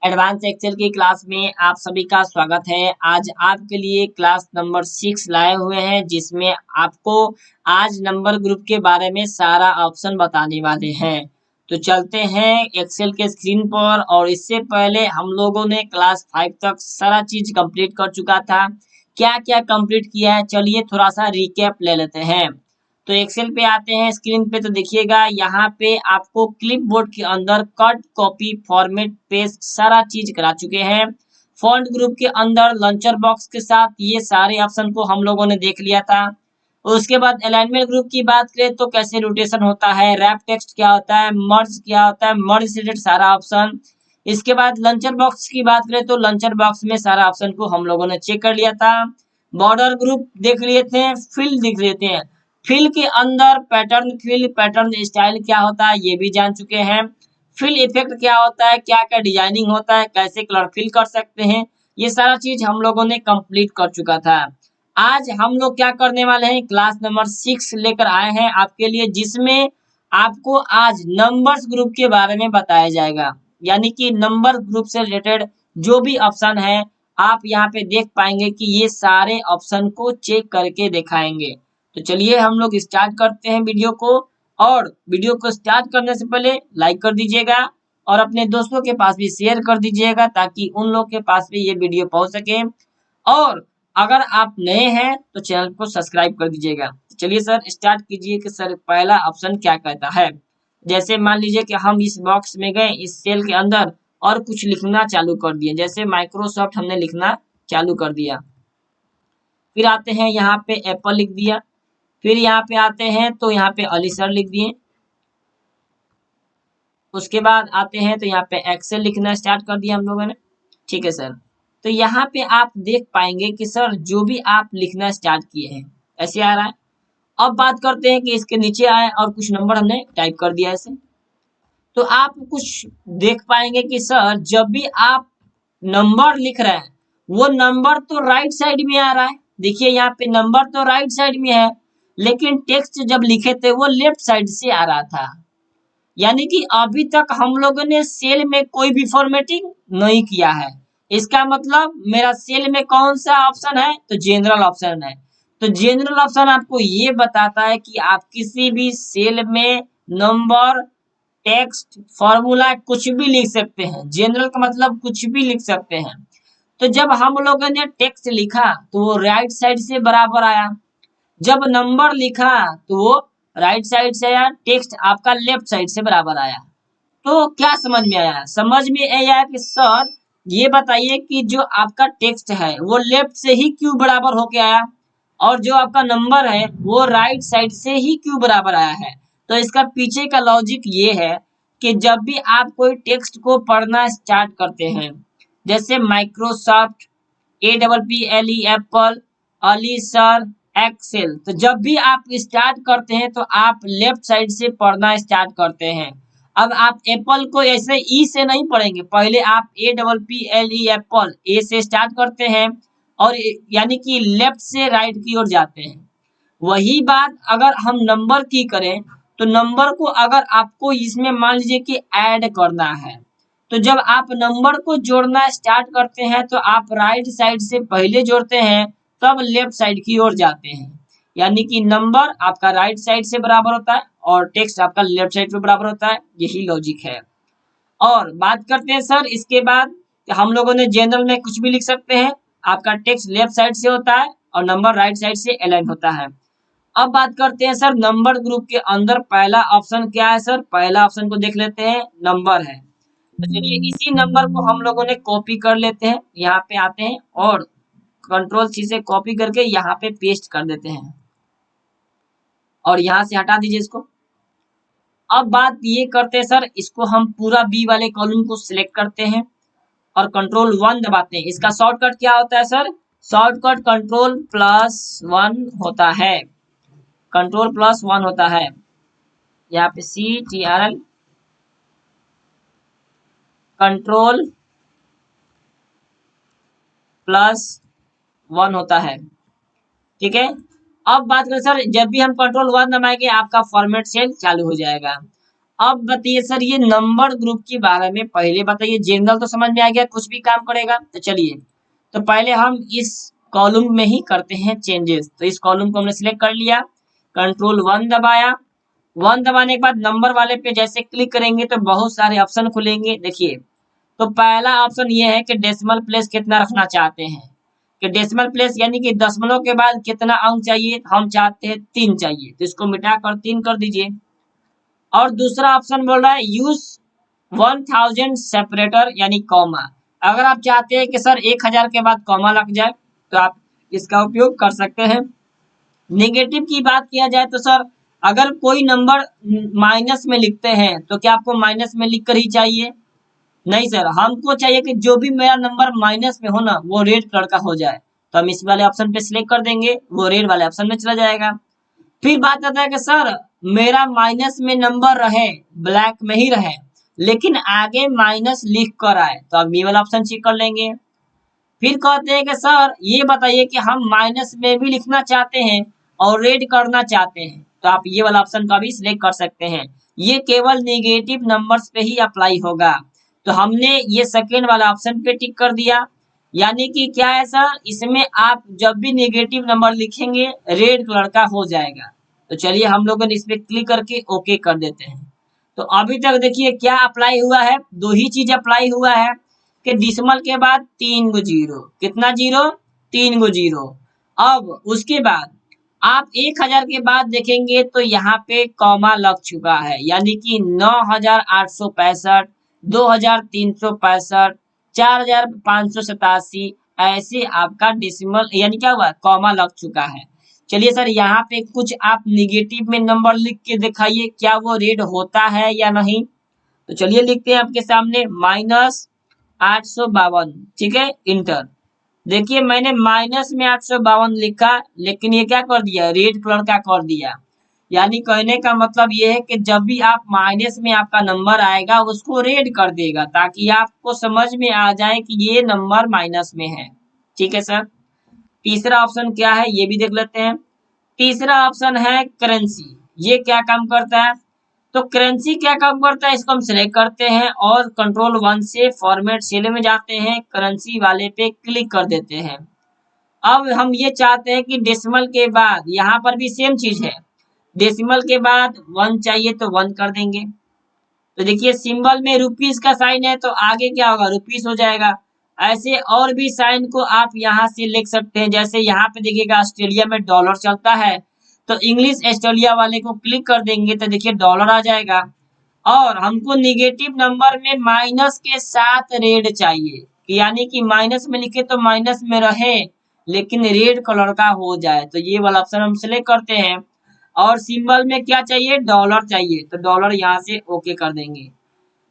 Advance Excel की class में आप सभी का स्वागत है। आज आपके लिए क्लास नंबर 6 लाए हुए हैं, जिसमें आपको आज नंबर ग्रुप के बारे में सारा ऑप्शन बताने वाले हैं। तो चलते हैं एक्सेल के स्क्रीन पर। और इससे पहले हम लोगों ने क्लास 5 तक सारा चीज कंप्लीट कर चुका था। क्या क्या कंप्लीट किया है, चलिए थोड़ा सा रिकैप ले लेते हैं। तो एक्सेल पे आते हैं स्क्रीन पे, तो देखिएगा यहाँ पे आपको क्लिपबोर्ड के अंदर कट, कॉपी, फॉर्मेट, पेस्ट सारा चीज करा चुके हैं। फॉन्ट ग्रुप के अंदर लॉन्चर बॉक्स के साथ ये सारे ऑप्शन को हम लोगों ने देख लिया था। उसके बाद अलाइनमेंट ग्रुप की बात करें तो कैसे रोटेशन होता है, रैप टेक्स्ट क्या होता है, मर्ज क्या होता है, मर्ज से रिलेटेड सारा ऑप्शन। इसके बाद लॉन्चर बॉक्स की बात करें तो लॉन्चर बॉक्स में सारा ऑप्शन को हम लोगों ने चेक कर लिया था। बॉर्डर ग्रुप देख लिए थे, फिल देख लेते हैं। फिल के अंदर पैटर्न फिल, पैटर्न स्टाइल क्या होता है ये भी जान चुके हैं। फिल इफेक्ट क्या होता है, क्या क्या डिजाइनिंग होता है, कैसे कलर फिल कर सकते हैं, ये सारा चीज हम लोगों ने कंप्लीट कर चुका था। आज हम लोग क्या करने वाले हैं, क्लास नंबर 6 लेकर आए हैं आपके लिए, जिसमें आपको आज नंबर्स ग्रुप के बारे में बताया जाएगा। यानी कि नंबर ग्रुप से रिलेटेड जो भी ऑप्शन है आप यहाँ पे देख पाएंगे कि ये सारे ऑप्शन को चेक करके दिखाएंगे। तो चलिए हम लोग स्टार्ट करते हैं वीडियो को। और वीडियो को स्टार्ट करने से पहले लाइक कर दीजिएगा और अपने दोस्तों के पास भी शेयर कर दीजिएगा, ताकि उन लोग के पास भी ये वीडियो पहुंच सके। और अगर आप नए हैं तो चैनल को सब्सक्राइब कर दीजिएगा। चलिए सर स्टार्ट कीजिए कि सर पहला ऑप्शन क्या कहता है। जैसे मान लीजिए कि हम इस बॉक्स में गए, इस सेल के अंदर और कुछ लिखना चालू कर दिए, जैसे माइक्रोसॉफ्ट हमने लिखना चालू कर दिया। फिर आते हैं यहाँ पे एप्पल लिख दिया। फिर यहाँ पे आते हैं तो यहाँ पे अली सर लिख दिए। उसके बाद आते हैं तो यहाँ पे एक्सेल लिखना स्टार्ट कर दिया हम लोगों ने। ठीक है सर। तो यहाँ पे आप देख पाएंगे कि सर जो भी आप लिखना स्टार्ट किए हैं ऐसे आ रहा है। अब बात करते हैं कि इसके नीचे आए और कुछ नंबर हमने टाइप कर दिया ऐसे। तो आप कुछ देख पाएंगे कि सर जब भी आप नंबर लिख रहे हैं वो नंबर तो राइट साइड में आ रहा है। देखिए यहाँ पे नंबर तो राइट साइड में है, लेकिन टेक्स्ट जब लिखे थे वो लेफ्ट साइड से आ रहा था। यानी कि अभी तक हम लोगों ने सेल में कोई भी फॉर्मेटिंग नहीं किया है। इसका मतलब मेरा सेल में कौन सा ऑप्शन है, तो जनरल ऑप्शन है। तो जनरल ऑप्शन आपको ये बताता है कि आप किसी भी सेल में नंबर, टेक्स्ट, फॉर्मूला कुछ भी लिख सकते हैं। जनरल का मतलब कुछ भी लिख सकते हैं। तो जब हम लोगों ने टेक्स्ट लिखा तो वो राइट साइड से बराबर आया। जब नंबर लिखा तो वो राइट साइड से आया, टेक्स्ट आपका लेफ्ट साइड से बराबर आया। तो क्या समझ में आया, समझ में आया कि सर ये बताइए कि जो आपका टेक्स्ट है वो लेफ्ट से ही क्यों बराबर होके आया, और जो आपका नंबर है वो राइट साइड से ही क्यों बराबर आया है। तो इसका पीछे का लॉजिक ये है कि जब भी आप कोई टेक्स्ट को पढ़ना स्टार्ट करते हैं, जैसे माइक्रोसॉफ्ट, APPLE एप्पल, अली सर, एक्सेल, तो जब भी आप स्टार्ट करते हैं तो आप लेफ्ट साइड से पढ़ना स्टार्ट करते हैं। अब आप एप्पल को ऐसे ई से नहीं पढ़ेंगे, पहले आप APPLE एप्पल ए से स्टार्ट करते हैं और यानी कि लेफ्ट से राइट की ओर जाते हैं। वही बात अगर हम नंबर की करें तो नंबर को अगर आपको इसमें मान लीजिए कि ऐड करना है, तो जब आप नंबर को जोड़ना स्टार्ट करते हैं तो आप राइट साइड से पहले जोड़ते हैं, तब लेफ्ट साइड की ओर जाते हैं। यानी कि नंबर आपका राइट साइड से बराबर होता है और टेक्स्ट आपका लेफ्ट साइड पे बराबर होता है। यही लॉजिक है। और बात करते हैं सर इसके बाद, हम लोगों ने जनरल में कुछ भी लिख सकते हैं। आपका टेक्स्ट लेफ्ट साइड से होता है और नंबर राइट साइड से अलाइन होता है। अब बात करते हैं सर नंबर ग्रुप के अंदर पहला ऑप्शन क्या है। सर पहला ऑप्शन को देख लेते हैं, नंबर है। तो चलिए इसी नंबर को हम लोगों ने कॉपी कर लेते हैं, यहाँ पे आते हैं और कंट्रोल C से कॉपी करके यहाँ पे पेस्ट कर देते हैं और यहाँ से हटा दीजिए इसको। अब बात ये करते हैं सर, इसको हम पूरा बी वाले कॉलम को सिलेक्ट करते हैं और कंट्रोल 1 दबाते हैं। इसका शॉर्टकट क्या होता है सर, शॉर्टकट कंट्रोल+1 होता है। कंट्रोल+1 होता है। यहाँ पे CTRL कंट्रोल+1 होता है। ठीक है। अब बात करें सर, जब भी हम कंट्रोल 1 दबाएंगे आपका फॉर्मेट सेल चालू हो जाएगा। अब बताइए सर, ये नंबर ग्रुप के बारे में पहले बताइए, जनरल तो समझ में आ गया, कुछ भी काम करेगा। तो चलिए, तो पहले हम इस कॉलम में ही करते हैं चेंजेस। तो इस कॉलम को हमने सिलेक्ट कर लिया, कंट्रोल 1 दबाया। 1 दबाने के बाद नंबर वाले पे जैसे क्लिक करेंगे तो बहुत सारे ऑप्शन खुलेंगे। देखिए, तो पहला ऑप्शन ये है कि डेसिमल प्लेस कितना रखना चाहते हैं, कि डेसिमल प्लेस यानी कि दशमलव के बाद कितना अंक चाहिए, हम चाहते हैं 3 चाहिए, तो इसको मिटाकर 3 कर दीजिए। और दूसरा ऑप्शन बोल रहा है यूज 1000 सेपरेटर यानी कॉमा। अगर आप चाहते हैं कि सर 1000 के बाद कॉमा लग जाए तो आप इसका उपयोग कर सकते हैं। नेगेटिव की बात किया जाए तो सर, अगर कोई नंबर माइनस में लिखते हैं तो क्या आपको माइनस में लिख कर ही चाहिए? नहीं सर, हमको चाहिए कि जो भी मेरा नंबर माइनस में हो ना, वो रेड कलर का हो जाए। तो हम इस वाले ऑप्शन पे सिलेक्ट कर देंगे, वो रेड वाले ऑप्शन में चला जाएगा। फिर बात आता है कि सर मेरा माइनस में नंबर रहे, ब्लैक में ही रहे, लेकिन आगे माइनस लिख कर आए, तो अब ये वाला ऑप्शन चेक कर लेंगे। फिर कहते हैं कि सर ये बताइए कि हम माइनस में भी लिखना चाहते हैं और रेड करना चाहते हैं, तो आप ये वाला ऑप्शन का भी सिलेक्ट कर सकते हैं। ये केवल नेगेटिव नंबर्स पे ही अप्लाई होगा। तो हमने ये सेकेंड वाला ऑप्शन पे टिक कर दिया। यानी कि क्या है सर, इसमें आप जब भी नेगेटिव नंबर लिखेंगे रेड कलर का हो जाएगा। तो चलिए हम लोगों ने इस पे क्लिक करके ओके कर देते हैं। तो अभी तक देखिए क्या अप्लाई हुआ है, दो ही चीज अप्लाई हुआ है कि डिसमल के बाद 3 गो जीरो, कितना जीरो, 3 गो जीरो। अब उसके बाद आप 1000 के बाद देखेंगे तो यहाँ पे कॉमा लग चुका है, यानी कि 9865, 2365, 4587, ऐसे आपका डेसिमल यानी क्या हुआ, कॉमा लग चुका है। चलिए सर, यहाँ पे कुछ आप निगेटिव में नंबर लिख के दिखाइए, क्या वो रेड होता है या नहीं। तो चलिए लिखते हैं आपके सामने -852, ठीक है, इंटर। देखिए मैंने माइनस में 852 लिखा, लेकिन ये क्या कर दिया, रेड कलर का कर दिया। यानी कहने का मतलब ये है कि जब भी आप माइनस में आपका नंबर आएगा उसको रेड कर देगा, ताकि आपको समझ में आ जाए कि ये नंबर माइनस में है। ठीक है सर। तीसरा ऑप्शन क्या है ये भी देख लेते हैं। तीसरा ऑप्शन है करेंसी। ये क्या काम करता है, तो करेंसी क्या काम करता है, इसको हम सिलेक्ट करते हैं और कंट्रोल 1 से फॉर्मेट सेल में जाते हैं, करेंसी वाले पे क्लिक कर देते हैं। अब हम ये चाहते हैं कि डेसिमल के बाद, यहाँ पर भी सेम चीज है, डेसिमल के बाद 1 चाहिए तो 1 कर देंगे। तो देखिए सिंबल में रुपीस का साइन है तो आगे क्या होगा, रुपीस हो जाएगा। ऐसे और भी साइन को आप यहाँ से लिख सकते हैं, जैसे यहाँ पे देखिएगा ऑस्ट्रेलिया में डॉलर चलता है, तो इंग्लिश ऑस्ट्रेलिया वाले को क्लिक कर देंगे तो देखिए डॉलर आ जाएगा। और हमको निगेटिव नंबर में माइनस के साथ रेड चाहिए, यानी कि माइनस में लिखे तो माइनस में रहे लेकिन रेड कलर का हो जाए, तो ये वाला ऑप्शन हम सिलेक्ट करते हैं। और सिंबल में क्या चाहिए, डॉलर चाहिए, तो डॉलर यहाँ से ओके कर देंगे।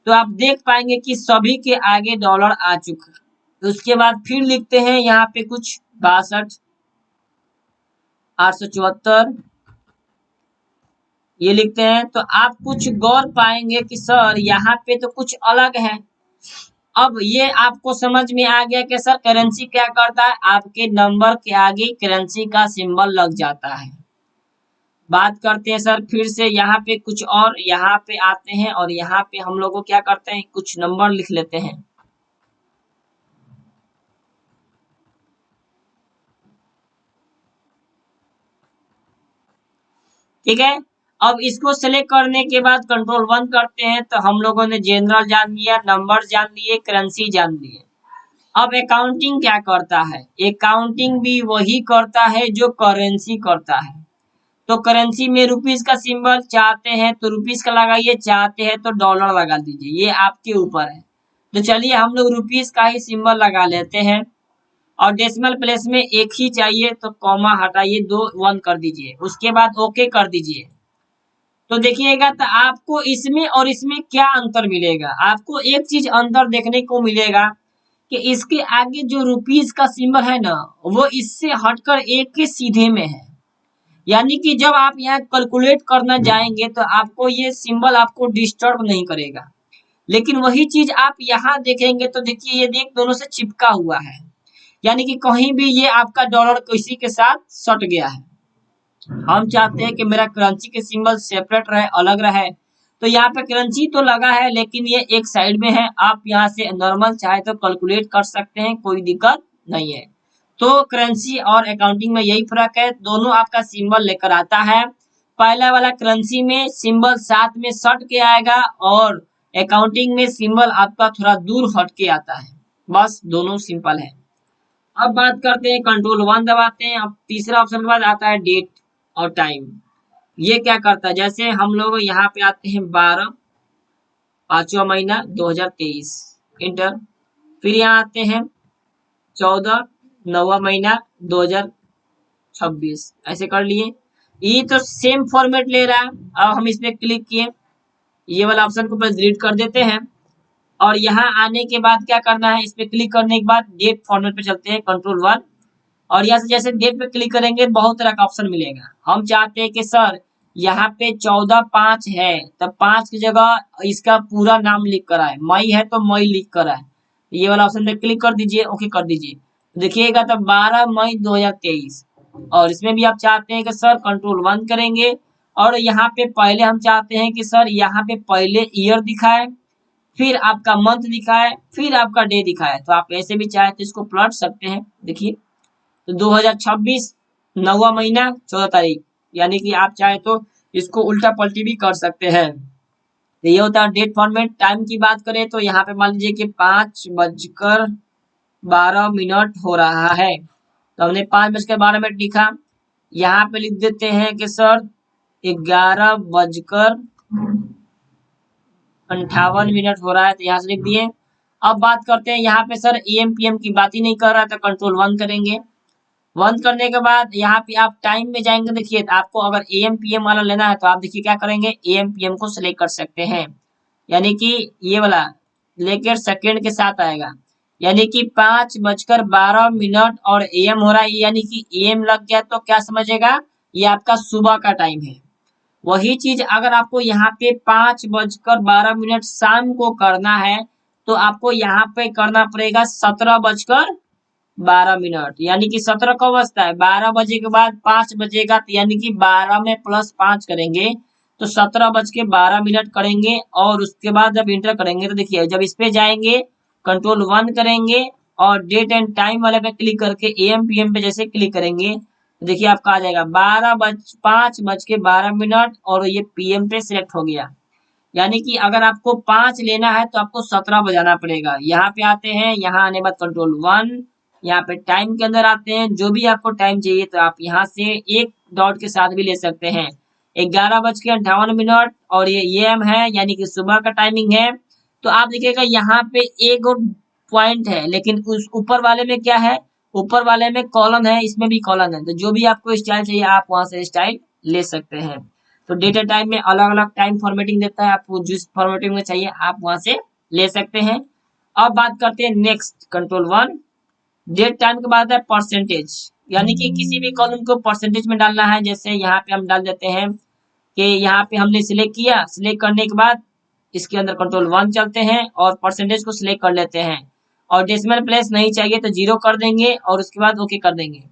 तो आप देख पाएंगे कि सभी के आगे डॉलर आ चुका है। उसके बाद फिर लिखते हैं यहाँ पे कुछ 62, 874, ये लिखते हैं। तो आप कुछ गौर पाएंगे कि सर यहाँ पे तो कुछ अलग है। अब ये आपको समझ में आ गया कि सर करेंसी क्या करता है, आपके नंबर के आगे करेंसी का सिंबल लग जाता है। बात करते हैं सर फिर से यहाँ पे कुछ और, यहाँ पे आते हैं और यहाँ पे हम लोग क्या करते हैं, कुछ नंबर लिख लेते हैं। ठीक है। अब इसको सेलेक्ट करने के बाद कंट्रोल 1 करते हैं, तो हम लोगों ने जनरल जान लिया, नंबर जान लिए, करेंसी जान लिए। अब अकाउंटिंग क्या करता है, अकाउंटिंग भी वही करता है जो करेंसी करता है। तो करेंसी में रुपीस का सिंबल, चाहते हैं तो रुपीस का लगाइए, चाहते हैं तो डॉलर लगा दीजिए, ये आपके ऊपर है। तो चलिए हम लोग रुपीस का ही सिंबल लगा लेते हैं। और डेसिमल प्लेस में एक ही चाहिए तो कॉमा हटाइए, 2 1 कर दीजिए, उसके बाद ओके कर दीजिए। तो देखिएगा तो आपको इसमें और इसमें क्या अंतर मिलेगा, आपको एक चीज अंतर देखने को मिलेगा कि इसके आगे जो रुपीस का सिंबल है ना, वो इससे हटकर एक के सीधे में है। यानी कि जब आप यहाँ कैलकुलेट करना जाएंगे तो आपको ये सिंबल आपको डिस्टर्ब नहीं करेगा। लेकिन वही चीज आप यहाँ देखेंगे तो देखिए ये देख दोनों से चिपका हुआ है, यानी कि कहीं भी ये आपका डॉलर किसी के साथ सट गया है। हम चाहते हैं कि मेरा करेंसी के सिंबल सेपरेट रहे, अलग रहे, तो यहाँ पे करेंसी तो लगा है लेकिन ये एक साइड में है, आप यहाँ से नॉर्मल चाहे तो कैलकुलेट कर सकते हैं, कोई दिक्कत नहीं है। तो करेंसी और अकाउंटिंग में यही फर्क है, दोनों आपका सिंबल लेकर आता है। पहला वाला करेंसी में सिंबल साथ में सट के आएगा और अकाउंटिंग में सिंबल आपका थोड़ा दूर हट के आता है, बस दोनों सिंपल है। अब बात करते हैं, कंट्रोल 1 दबाते हैं। अब तीसरा ऑप्शन के बाद आता है डेट और टाइम। ये क्या करता है, जैसे हम लोग यहाँ पे आते हैं 12 5वां महीना 2023 इंटर, फिर यहाँ आते हैं 14 9वां महीना 2026, ऐसे कर लिए। ये तो सेम फॉर्मेट ले रहा है। अब हम इस पे क्लिक किए, ये वाला ऑप्शन को पहले डिलीट कर देते हैं और यहाँ आने के बाद क्या करना है, इस पे क्लिक करने के बाद डेट फॉर्मेट पे चलते हैं कंट्रोल 1 और यहाँ से जैसे डेट पे क्लिक करेंगे बहुत तरह का ऑप्शन मिलेगा। हम चाहते हैं कि सर यहाँ पे 14/5 है, तब 5 की जगह इसका पूरा नाम लिख कर आए, मई है तो मई लिख कर आए, ये वाला ऑप्शन पे क्लिक कर दीजिए, ओके कर दीजिए, देखिएगा तब 12 मई 2023। और इसमें भी आप चाहते हैं कि सर कंट्रोल 1 करेंगे और यहाँ पे पहले हम चाहते हैं कि सर यहाँ पे पहले ईयर दिखाए, फिर आपका मंथ दिखाए, फिर आपका डे दिखाए। तो आप ऐसे भी चाहे तो इसको पलट सकते हैं। देखिए तो 2026 9वां महीना 14 तारीख, यानी कि आप चाहे तो इसको उल्टा पलटी भी कर सकते हैं। तो ये होता है डेट फॉर्मेट। टाइम की बात करें तो यहाँ पे मान लीजिए कि 5:12 हो रहा है, तो हमने 5:12 लिखा। यहाँ पे लिख देते हैं कि सर 11:58 हो रहा है, तो यहाँ से लिख दिए। अब बात करते हैं यहाँ पे सर AM PM की बात ही नहीं कर रहा है, तो कंट्रोल 1 करेंगे। 1 करने के बाद यहाँ पे आप टाइम में जाएंगे, देखिए आपको अगर AM PM वाला लेना है तो आप देखिए क्या करेंगे, AM PM को सिलेक्ट कर सकते हैं, यानी कि ये वाला लेकर सेकेंड के साथ आएगा, यानी कि 5:12 और AM हो रहा है, यानी कि AM लग गया तो क्या समझेगा, ये आपका सुबह का टाइम है। वही चीज अगर आपको यहाँ पे 5:12 शाम को करना है तो आपको यहाँ पे करना पड़ेगा 17:12, यानी कि 17 कब बजता है, 12 बजे के बाद 5 बजेगा, तो यानी कि 12 में +5 करेंगे तो 17:12 करेंगे और उसके बाद जब इंटर करेंगे तो देखिए जब इस पे जाएंगे कंट्रोल 1 करेंगे और डेट एंड टाइम वाले पे क्लिक करके AM PM पे जैसे क्लिक करेंगे तो देखिए आपका आ जाएगा 5:12 और ये PM पे सिलेक्ट हो गया। यानी कि अगर आपको 5 लेना है तो आपको 17 बजाना पड़ेगा। यहाँ पे आते हैं, यहाँ आने बाद कंट्रोल 1, यहाँ पे टाइम के अंदर आते हैं, जो भी आपको टाइम चाहिए तो आप यहाँ से एक डॉट के साथ भी ले सकते हैं। 11:58 और ये AM है, यानी कि सुबह का टाइमिंग है। तो आप देखिएगा यहाँ पे एक और पॉइंट है, लेकिन उस ऊपर वाले में क्या है, ऊपर वाले में कॉलम है, इसमें भी कॉलम है, तो जो भी आपको स्टाइल चाहिए आप वहां से स्टाइल ले सकते हैं। तो डेट एंड टाइम में अलग अलग टाइम फॉर्मेटिंग देता है, आपको जिस फॉर्मेटिंग में चाहिए आप वहां से ले सकते हैं। अब बात करते हैं नेक्स्ट कंट्रोल 1 डेट टाइम के बाद है परसेंटेज, यानी कि किसी भी कॉलम को परसेंटेज में डालना है। जैसे यहाँ पे हम डाल देते हैं कि यहाँ पे हमने सिलेक्ट किया, सिलेक्ट करने के बाद इसके अंदर कंट्रोल 1 चलते हैं और परसेंटेज को सिलेक्ट कर लेते हैं और डेसिमल प्लेस नहीं चाहिए तो 0 कर देंगे और उसके बाद ओके कर देंगे।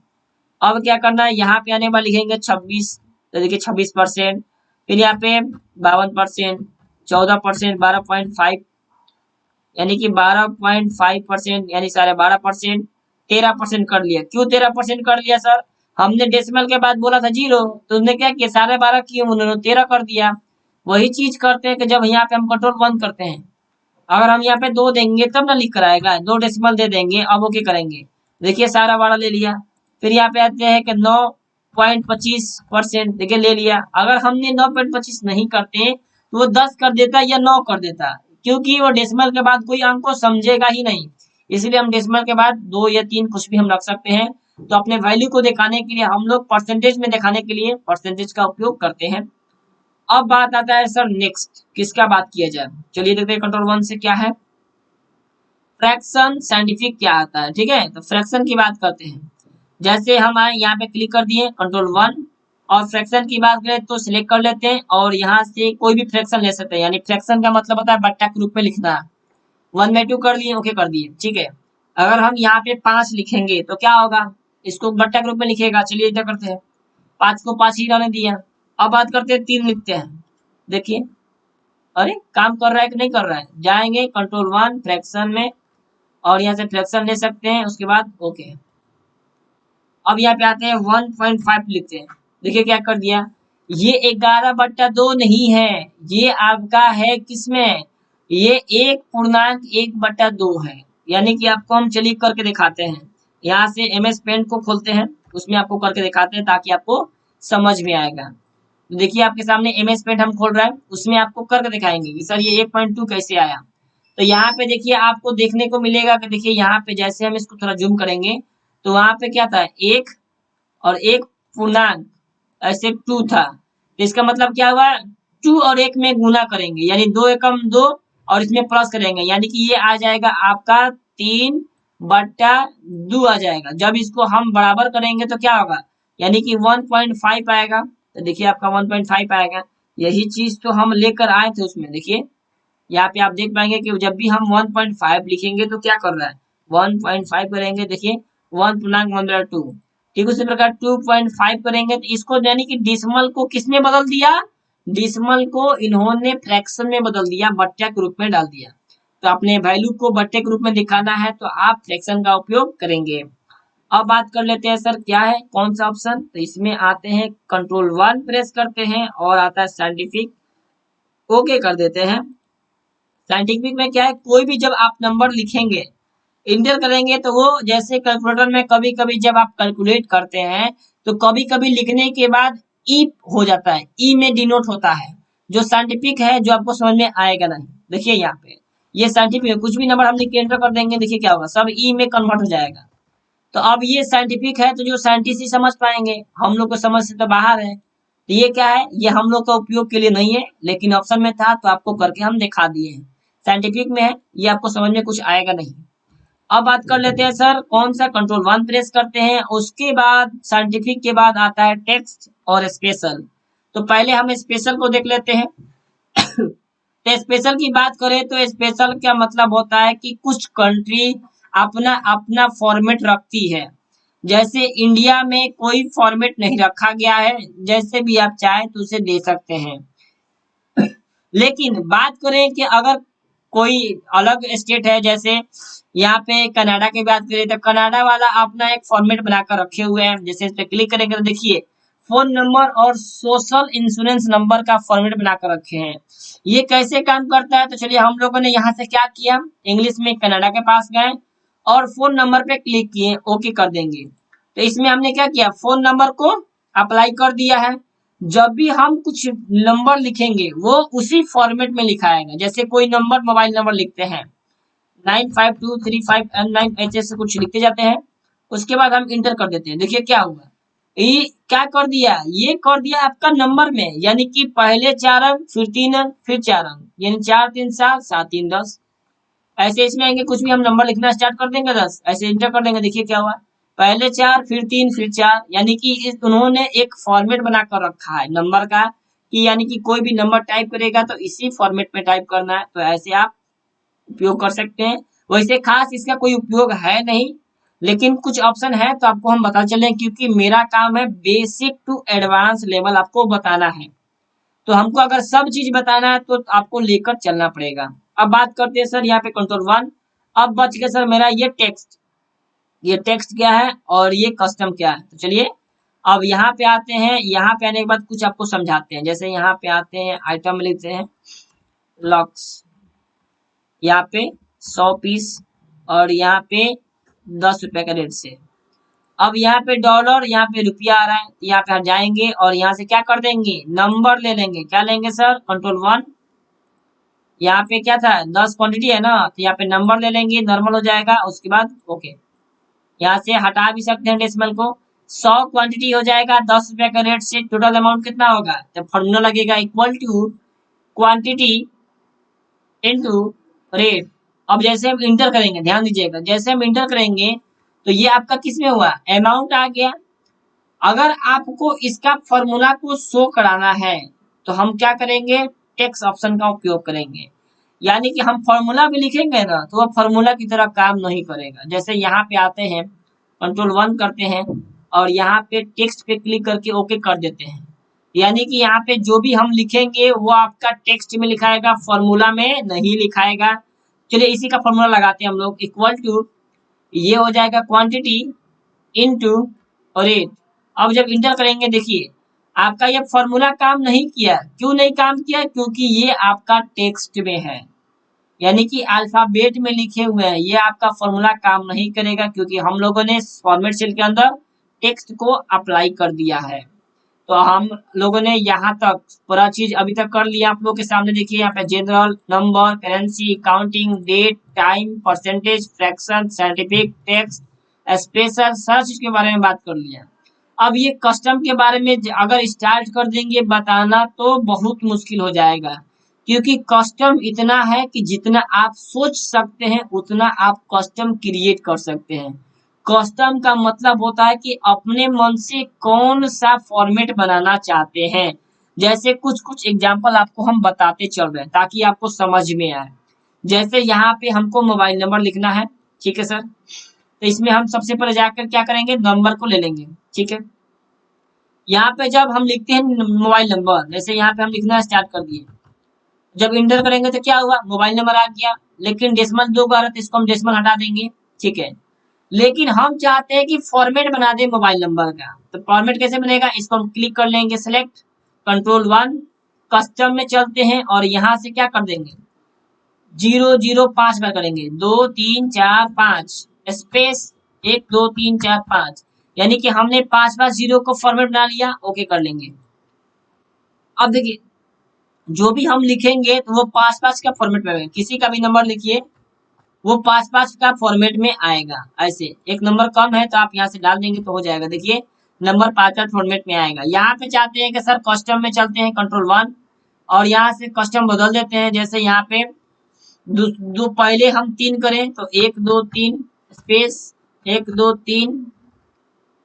अब क्या करना है, यहाँ पे आने बाद लिखेंगे 26, तो देखिए 26%, फिर यहाँ पे 52%, 14%, 12.5, यानी कि 12.5%, यानी 12.5%, 13% कर लिया। क्यों 13% कर लिया सर, हमने डेसिमल के बाद बोला था 0, तो उसने क्या किया 12.5 किया, उन्होंने 13 कर दिया। वही चीज करते हैं कि जब यहाँ पे हम कंट्रोल 1 करते हैं, अगर हम यहाँ पे 2 देंगे तब ना लिख कर आएगा, 2 डेसिमल दे देंगे, अब ओके करेंगे, देखिए सारा 12 ले लिया। फिर यहाँ पे आते हैं कि 9.25%, देखिए ले लिया। अगर हमने 9.25 नहीं करते तो वो 10 कर देता या 9 कर देता, क्योंकि वो डेसिमल के बाद कोई अंक को समझेगा ही नहीं, इसलिए हम डेसिमल के बाद 2 या 3 कुछ भी हम रख सकते हैं। तो अपने वैल्यू को दिखाने के लिए हम लोग परसेंटेज में दिखाने के लिए परसेंटेज का उपयोग करते हैं। अब बात आता है सर नेक्स्ट किसका बात किया जाए, चलिए देखते हैं कंट्रोल 1 से क्या है, फ्रैक्शन साइंटिफिक क्या आता है। ठीक है, तो फ्रैक्शन की बात करते हैं। जैसे हम आए यहाँ पे क्लिक कर दिए कंट्रोल 1 और फ्रैक्शन की बात करें तो सिलेक्ट कर लेते हैं और यहाँ से कोई भी फ्रैक्शन ले सकते हैं, यानी फ्रैक्शन का मतलब होता है बट्टा के रूप में लिखना। 1/2 कर लिए, ओके कर दिए, ठीक है। अगर हम यहाँ पे 5 लिखेंगे तो क्या होगा, इसको बट्टा के रूप में लिखेगा। चलिए इधर करते हैं, 5 को 5 ही रहने दिया। अब बात करते हैं 3 लिखते हैं, देखिए अरे काम कर रहा है कि नहीं कर रहा है, जाएंगे कंट्रोल 1 फ्रैक्शन में और यहाँ से फ्रैक्शन ले सकते हैं, उसके बाद ओके। अब यहाँ पे आते हैं 1.5 लिखते हैं, देखिए क्या कर दिया, ये 11/2 नहीं है, ये आपका है किसमें, ये 1.1/2 है। यानी कि आपको हम चलिए करके दिखाते हैं, यहाँ से MS पेंट को खोलते हैं, उसमें आपको करके दिखाते हैं ताकि आपको समझ में आएगा। तो देखिए आपके सामने MS पेंट हम खोल रहे हैं, उसमें आपको करके दिखाएंगे कि सर ये 1.2 कैसे आया। तो यहाँ पे देखिए आपको देखने को मिलेगा कि देखिए यहाँ पे जैसे हम इसको थोड़ा जूम करेंगे तो वहां पे क्या था, एक और एक पूर्णांक ऐसे 2 था, तो इसका मतलब क्या हुआ, 2 और 1 में गुना करेंगे यानी 2 एकम 2 और इसमें प्लस करेंगे, यानी कि ये आ जाएगा आपका 3/2 आ जाएगा। जब इसको हम बराबर करेंगे तो क्या होगा, यानी कि 1.5 आएगा। तो देखिए आपका 1.5 आएगा, यही चीज तो हम लेकर आए थे उसमें। देखिए यहाँ पे आप देख पाएंगे कि जब भी हम 1.5 लिखेंगे तो क्या कर रहा है, 1.5 करेंगे, देखिए 1.2, ठीक उसी प्रकार 2.5 करेंगे तो इसको यानी कि डिसमल को किसमें बदल दिया, डिसमल को इन्होंने फ्रैक्शन में बदल दिया, बट्टे के रूप में डाल दिया। तो अपने वैल्यू को बट्टे के रूप में दिखाना है तो आप फ्रैक्शन का उपयोग करेंगे। अब बात कर लेते हैं सर क्या है कौन सा ऑप्शन, तो इसमें आते हैं कंट्रोल 1 प्रेस करते हैं और आता है साइंटिफिक, ओके कर देते हैं। साइंटिफिक में क्या है, कोई भी जब आप नंबर लिखेंगे इंटर करेंगे तो वो जैसे कैलकुलेटर में कभी कभी जब आप कैलकुलेट करते हैं तो कभी कभी लिखने के बाद ई हो जाता है, ई में डिनोट होता है, जो साइंटिफिक है जो आपको समझ में आएगा नहीं। देखिए यहाँ पे ये साइंटिफिक है, कुछ भी नंबर हम लिख के एंटर कर देंगे, देखिए क्या होगा, सब ई में कन्वर्ट हो जाएगा। तो अब ये साइंटिफिक है तो जो साइंटिस्ट ही समझ पाएंगे, हम लोग को समझ से तो बाहर है। तो ये क्या है, ये हम लोग का उपयोग के लिए नहीं है, लेकिन ऑप्शन में था तो आपको करके हम दिखा दिए हैं। साइंटिफिक में है, ये आपको समझ में कुछ आएगा नहीं। अब बात कर लेते हैं सर कौन सा, कंट्रोल 1 प्रेस करते हैं, उसके बाद साइंटिफिक के बाद आता है टेक्स्ट और स्पेशल। तो पहले हम स्पेशल को देख लेते हैं। तो स्पेशल की बात करें तो स्पेशल क्या मतलब होता है कि कुछ कंट्री अपना अपना फॉर्मेट रखती है, जैसे इंडिया में कोई फॉर्मेट नहीं रखा गया है, जैसे भी आप चाहे तो उसे दे सकते हैं। लेकिन बात करें कि अगर कोई अलग स्टेट है, जैसे यहाँ पे कनाडा की बात करें तो कनाडा वाला अपना एक फॉर्मेट बनाकर रखे हुए हैं, जैसे इस पे क्लिक करेंगे तो देखिए फोन नंबर और सोशल इंश्योरेंस नंबर का फॉर्मेट बनाकर रखे हैं। ये कैसे काम करता है, तो चलिए हम लोगों ने यहाँ से क्या किया, इंग्लिश में कनाडा के पास गए और फोन नंबर पे क्लिक किए, ओके कर देंगे। तो इसमें हमने क्या किया, फोन नंबर को अप्लाई कर दिया है। जब भी हम कुछ नंबर लिखेंगे वो उसी फॉर्मेट में लिखाएगा, जैसे कोई नंबर मोबाइल नंबर लिखते हैं 95235 ऐसे कुछ लिखते जाते हैं, उसके बाद हम इंटर कर देते हैं। देखिए क्या हुआ, ये क्या कर दिया, ये कर दिया आपका नंबर में, यानी कि पहले 4 अंक फिर 3 अंक फिर 4 अंक, यानी 4 3 7 7 3 10 ऐसे इसमें आएंगे। कुछ भी हम नंबर लिखना स्टार्ट कर देंगे 10 ऐसे इंटर कर देंगे, देखिए क्या हुआ, पहले 4 फिर 3 फिर 4, यानी कि उन्होंने एक फॉर्मेट बनाकर रखा है नंबर का, कि यानी कि कोई भी नंबर टाइप करेगा तो इसी फॉर्मेट में टाइप करना है। तो ऐसे आप उपयोग कर सकते हैं। वैसे खास इसका कोई उपयोग है नहीं, लेकिन कुछ ऑप्शन है तो आपको हम बता चले, क्योंकि मेरा काम है बेसिक टू एडवांस लेवल आपको बताना है, तो हमको अगर सब चीज बताना है तो आपको लेकर चलना पड़ेगा। अब बात करते हैं सर यहाँ पे कंट्रोल 1। अब बच गया सर मेरा ये टेक्स्ट, ये टेक्स्ट क्या है और ये कस्टम क्या है। तो चलिए अब यहाँ पे आते हैं, यहाँ पे आने के बाद कुछ आपको समझाते हैं। जैसे यहाँ पे आते हैं, आइटम लिखते हैं लॉक्स, यहाँ पे 100 पीस और यहाँ पे 10 रुपए का रेट से। अब यहाँ पे डॉलर, यहाँ पे रुपया आ रहा है, यहाँ पे हम जाएंगे और यहाँ से क्या कर देंगे, नंबर ले लेंगे। क्या लेंगे सर, कंट्रोल 1, यहाँ पे क्या था 10 क्वांटिटी है ना, तो यहाँ पे नंबर ले लेंगे, नॉर्मल हो जाएगा। उसके बाद ओके, यहाँ से हटा भी सकते हैं डेसिमल को। 100 क्वांटिटी हो जाएगा 10 रुपए का रेट से, टोटल अमाउंट कितना होगा, तो फॉर्मूला लगेगा equal to quantity into rate. अब जैसे हम इंटर करेंगे, ध्यान दीजिएगा, जैसे हम इंटर करेंगे तो ये आपका किस में हुआ, अमाउंट आ गया। अगर आपको इसका फॉर्मूला को शो कराना है तो हम क्या करेंगे, टेक्स्ट ऑप्शन का उपयोग करेंगे, यानी कि हम फॉर्मूला भी लिखेंगे ना तो वह फॉर्मूला की तरह काम नहीं करेगा। जैसे यहाँ पे आते हैं, कंट्रोल 1 करते हैं और यहाँ पे टेक्स्ट पे क्लिक करके ओके कर देते हैं। यानी कि यहाँ पे जो भी हम लिखेंगे वो आपका टेक्स्ट में लिखाएगा, फॉर्मूला में नहीं लिखाएगा। चलिए इसी का फॉर्मूला लगाते हैं हम लोग, इक्वल टू ये हो जाएगा क्वांटिटी इनटू रेट। अब जब इंटर करेंगे देखिए आपका ये फॉर्मूला काम नहीं किया। क्यों नहीं काम किया? क्योंकि ये आपका टेक्स्ट में है, यानी कि अल्फाबेट में लिखे हुए हैं। ये आपका फॉर्मूला काम नहीं करेगा क्योंकि हम लोगों ने फॉर्मेट सेल के अंदर टेक्स्ट को अप्लाई कर दिया है। तो हम लोगों ने यहाँ तक पूरा चीज अभी तक कर लिया। आप लोगों के सामने देखिए यहाँ पे general, number, currency, counting, date, time, percentage, fraction, scientific, text, special, हर चीज के बारे में बात कर लिया। अब ये कस्टम के बारे में अगर स्टार्ट कर देंगे बताना तो बहुत मुश्किल हो जाएगा, क्योंकि कस्टम इतना है कि जितना आप सोच सकते हैं उतना आप कस्टम क्रिएट कर सकते हैं। कस्टम का मतलब होता है कि अपने मन से कौन सा फॉर्मेट बनाना चाहते हैं। जैसे कुछ कुछ एग्जांपल आपको हम बताते चल रहे हैं ताकि आपको समझ में आए। जैसे यहाँ पे हमको मोबाइल नंबर लिखना है, ठीक है सर। तो इसमें हम सबसे पहले जाकर क्या करेंगे, नंबर को ले लेंगे, ठीक है। यहाँ पे जब हम लिखते हैं मोबाइल नंबर, जैसे यहाँ पे हम लिखना स्टार्ट कर दिए, जब इंटर करेंगे तो क्या हुआ, मोबाइल नंबर आ गया। लेकिन डेसिमल 2 बार है तो इसको हम डेसिमल हटा देंगे, ठीक है। लेकिन हम चाहते हैं कि फॉर्मेट बना दे मोबाइल नंबर का, तो फॉर्मेट कैसे बनेगा, इसको हम क्लिक कर लेंगे, सेलेक्ट, कंट्रोल 1, कस्टम में चलते हैं और यहाँ से क्या कर देंगे, 0 0 5 बार करेंगे, 2 3 4 5 स्पेस 1 2 3 4 5, यानी कि हमने 5 जीरो को फॉर्मेट बना लिया। ओके कर लेंगे। अब देखिए जो भी हम लिखेंगे तो वो 5 का फॉर्मेट में आएगा। किसी का भी नंबर लिखिए वो 5 का फॉर्मेट में आएगा। ऐसे एक नंबर कम है तो आप यहाँ से डाल देंगे तो हो जाएगा। देखिए नंबर 5 फॉर्मेट में आएगा। यहाँ पे चाहते हैं कि सर कस्टम में चलते हैं, कंट्रोल 1 और यहाँ से कस्टम बदल देते हैं। जैसे यहाँ पे दो पहले हम 3 करें तो 1 2 3 स्पेस 1 2 3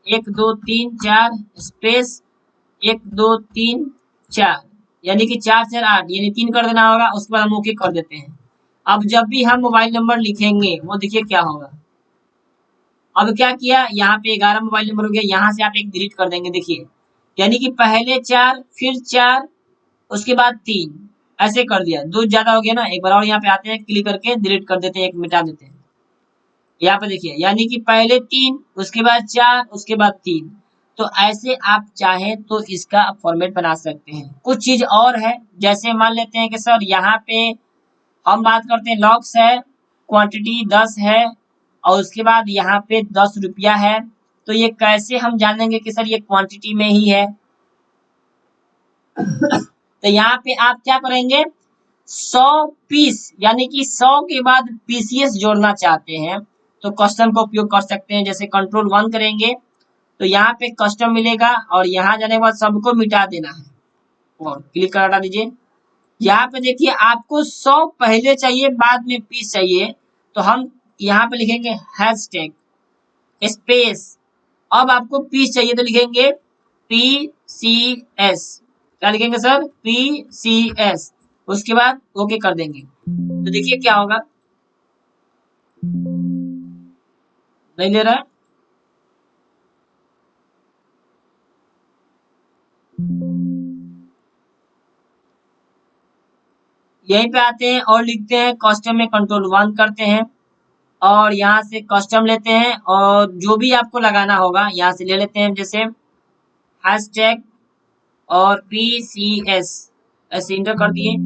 1 2 3 4 स्पेस 1 2 3 4, यानी कि 4 4 8, यानी 3 कर देना होगा। उसके बाद हम ओके कर देते हैं। अब जब भी हम मोबाइल नंबर लिखेंगे वो देखिए क्या होगा। अब क्या किया, यहाँ पे 11 मोबाइल नंबर हो गया, यहाँ से आप एक डिलीट कर देंगे। देखिए यानी कि पहले 4 फिर 4 उसके बाद 3, ऐसे कर दिया। 2 ज्यादा हो गया ना, एक बार और यहाँ पे आते हैं, क्लिक करके डिलीट कर देते हैं, एक मिटा देते हैं। यहाँ पे देखिए यानी कि पहले 3 उसके बाद 4 उसके बाद 3। तो ऐसे आप चाहे तो इसका फॉर्मेट बना सकते हैं। कुछ चीज और है, जैसे मान लेते हैं कि सर यहाँ पे हम बात करते हैं लॉक्स है, क्वांटिटी 10 है और उसके बाद यहाँ पे 10 रुपया है। तो ये कैसे हम जानेंगे कि सर ये क्वांटिटी में ही है। तो यहाँ पे आप क्या करेंगे, 100 पीस, यानी कि 100 के बाद पीसीएस जोड़ना चाहते हैं तो कस्टम का उपयोग कर सकते हैं। जैसे कंट्रोल 1 करेंगे तो यहाँ पे कस्टम मिलेगा और यहाँ जाने के बाद सबको मिटा देना है और क्लिक कर हटा दीजिए। यहाँ पे देखिए आपको 100 पहले चाहिए बाद में पीस चाहिए, तो हम यहाँ पे लिखेंगे हैशटैग स्पेस। अब आपको पीस चाहिए तो लिखेंगे PCS। क्या लिखेंगे सर, PCS। उसके बाद ओके कर देंगे तो देखिए क्या होगा, नहीं ले रहा है। यहीं पे आते हैं और लिखते हैं कस्टम में कंट्रोल 1 करते हैं और यहाँ से कस्टम लेते हैं और जो भी आपको लगाना होगा यहाँ से ले लेते हैं। जैसे हैशटैग और PCS ऐसे इंटर कर दिए,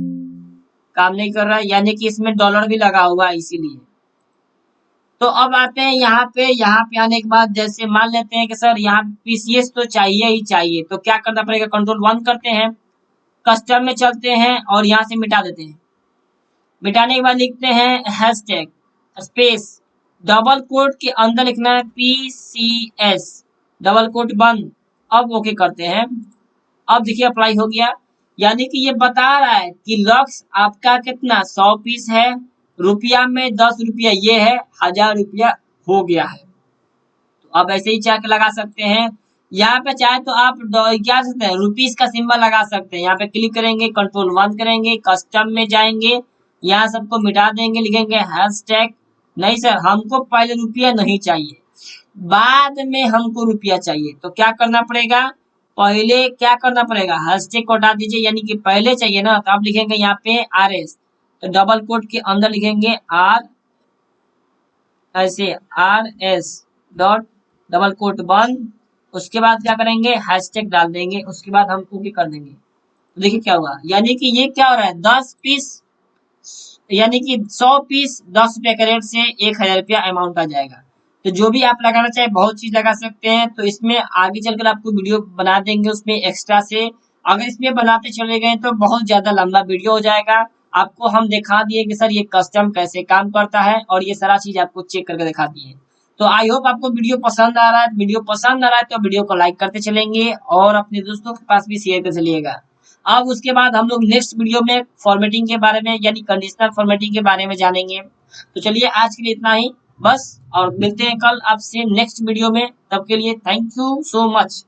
काम नहीं कर रहा है, यानी कि इसमें डॉलर भी लगा हुआ है इसीलिए। तो अब आते हैं यहाँ पे आने के बाद जैसे मान लेते हैं कि सर यहाँ PCS तो चाहिए ही चाहिए, तो क्या करना पड़ेगा, कंट्रोल 1 करते हैं, कस्टम में चलते हैं और यहाँ से मिटा देते हैं। मिटाने के बाद लिखते हैं हैशटैग स्पेस डबल कोट के अंदर लिखना है PCS, डबल कोट बंद। अब ओके करते हैं। अब देखिए अप्लाई हो गया, यानी कि ये बता रहा है कि लक्ष्य आपका कितना 100 पीस है, रुपया में 10 रुपया ये है, 1000 रुपया हो गया है। तो अब ऐसे ही चाहे लगा सकते हैं। यहाँ पे चाहे तो आप क्या सकते हैं, रुपीस का सिंबल लगा सकते हैं। यहाँ पे क्लिक करेंगे, कंट्रोल 1 करेंगे, कस्टम में जाएंगे, यहाँ सबको मिटा देंगे, लिखेंगे हैशटैग। नहीं सर हमको पहले रुपया नहीं चाहिए, बाद में हमको रुपया चाहिए, तो क्या करना पड़ेगा, पहले क्या करना पड़ेगा, हैशटैग को हटा दीजिए, यानी कि पहले चाहिए ना, तो आप लिखेंगे यहाँ पे RS, तो डबल कोट के अंदर लिखेंगे ऐसे RS डॉट डबल कोट बंद। उसके बाद क्या करेंगे, हैशटैग डाल देंगे, उसके बाद हम ओके कर देंगे। तो देखिए क्या हुआ, यानी कि ये क्या हो रहा है, 10 पीस, यानी कि 100 पीस 10 रुपए के रेट से 1000 रुपया अमाउंट आ जाएगा। तो जो भी आप लगाना चाहे बहुत चीज लगा सकते हैं। तो इसमें आगे चलकर आपको वीडियो बना देंगे उसमें एक्स्ट्रा से। अगर इसमें बनाते चले गए तो बहुत ज्यादा लंबा वीडियो हो जाएगा। आपको हम दिखा दिए कि सर ये कस्टम कैसे काम करता है, और ये सारा चीज आपको चेक करके दिखा दिए। तो आई होप आपको वीडियो पसंद आ रहा है। वीडियो पसंद आ रहा है तो वीडियो को लाइक करते चलेंगे और अपने दोस्तों के पास भी शेयर करते चलिएगा। अब उसके बाद हम लोग नेक्स्ट वीडियो में फॉर्मेटिंग के बारे में, यानी कंडीशनल फॉर्मेटिंग के बारे में जानेंगे। तो चलिए आज के लिए इतना ही बस, और मिलते हैं कल आपसे नेक्स्ट वीडियो में। तब के लिए थैंक यू सो मच।